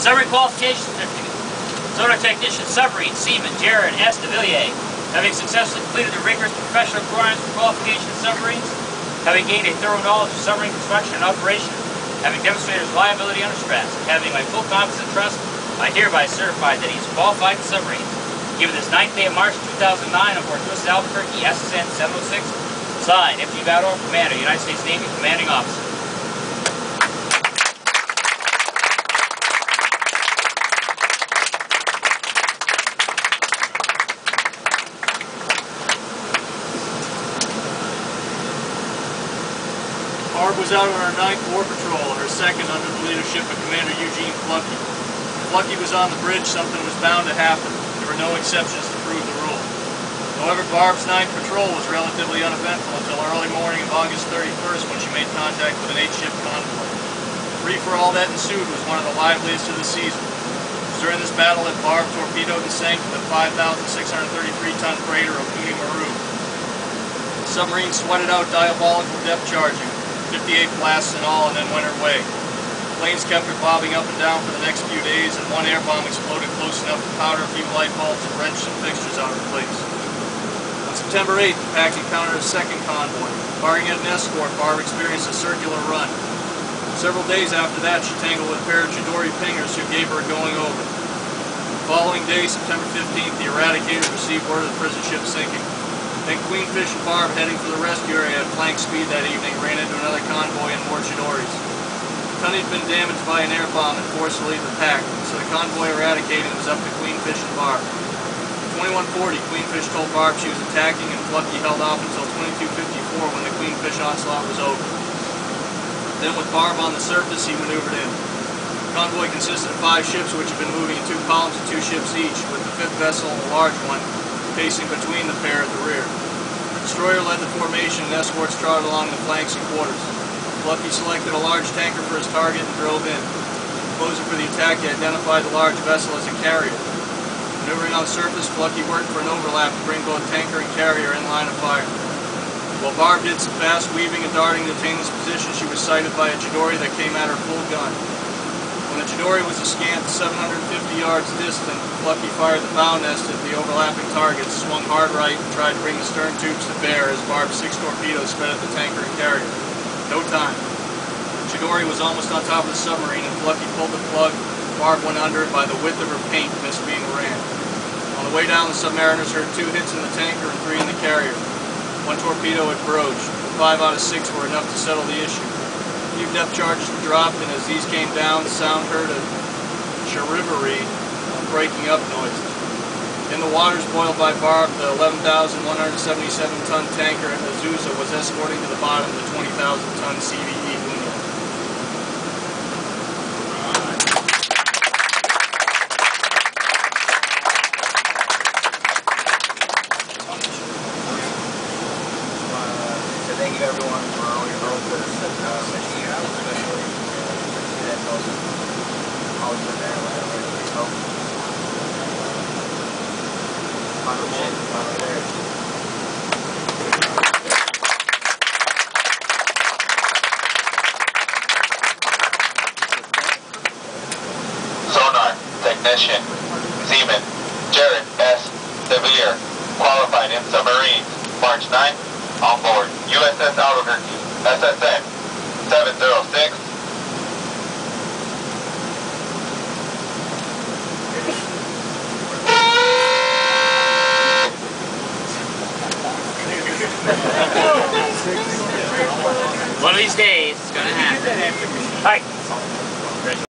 Submarine qualification certificate. Sonar technician, submarine, seaman, Jared S. de Villiers, having successfully completed the rigorous professional requirements for qualification in submarines, having gained a thorough knowledge of submarine construction and operation, having demonstrated his reliability under stress, and having my full confidence and trust, I hereby certify that he is qualified in submarines. Given this 9th day of March 2009 on board USS Albuquerque, SSN 706, signed, F.G. Valdor, Commander, United States Navy, Commanding Officer. Barb was out on her 9th war patrol, her 2nd under the leadership of Commander Eugene Plucky. If Plucky was on the bridge, something was bound to happen. There were no exceptions to prove the rule. However, Barb's 9th patrol was relatively uneventful until early morning of August 31st when she made contact with an 8-ship convoy. The free-for-all that ensued was one of the liveliest of the season. It was during this battle that Barb torpedoed and sank the 5,633-ton freighter Okuni Maru. The submarine sweated out diabolical depth charging, 58 blasts in all, and then went her way. Planes kept her bobbing up and down for the next few days, and one air bomb exploded close enough to powder a few light bulbs and wrench some fixtures out of place. On September 8th, the pack encountered a 2nd convoy. Barring an escort, Barb experienced a circular run. Several days after that, she tangled with a pair of Chidori pingers who gave her a going over. The following day, September 15th, the Eradicator received word of the prison ship sinking. Then Queenfish and Barb, heading for the rescue area at flank speed that evening, ran into another convoy and more Chidoris. The Tunny had been damaged by an air bomb and forced to leave the pack, so the convoy eradicating was up to Queenfish and Barb. At 21:40, Queenfish told Barb she was attacking, and Plucky held off until 22:54 when the Queenfish onslaught was over. Then with Barb on the surface, he maneuvered in. The convoy consisted of 5 ships which had been moving in 2 columns of 2 ships each, with the 5th vessel, a large one, pacing between the pair at the rear. The destroyer led the formation and escorts trotted along the flanks and quarters. Plucky selected a large tanker for his target and drove in. Closing for the attack, he identified the large vessel as a carrier. Maneuvering on the surface, Plucky worked for an overlap to bring both tanker and carrier in line of fire. While Barb did some fast weaving and darting to attain this position, she was sighted by a Chidori that came at her full gun. When the Chidori was a scant 750 yards distant, Plucky fired the bow nest at the overlapping targets, swung hard right, and tried to bring the stern tubes to bear as Barb's 6 torpedoes sped at the tanker and carrier. No time. The Chidori was almost on top of the submarine, and Plucky pulled the plug. Barb went under, and by the width of her paint, missed being rammed. On the way down, the submariners heard 2 hits in the tanker and 3 in the carrier. 1 torpedo had broached. 5 out of 6 were enough to settle the issue. Few depth charges were dropped, and as these came down, the sound heard a charivari of breaking up noises. In the waters boiled by Barb, the 11,177-ton tanker Azusa was escorting to the bottom the 20,000-ton CVE Unia. So thank you everyone for all your help with finishing it out, especially that Dolphin. Always been there whenever everybody's help. Sonar technician, seaman, Jared S. de Villiers, qualified in submarines, March 9th, on board USS Albuquerque, SSN 706. One of these days, it's gonna happen. Hi.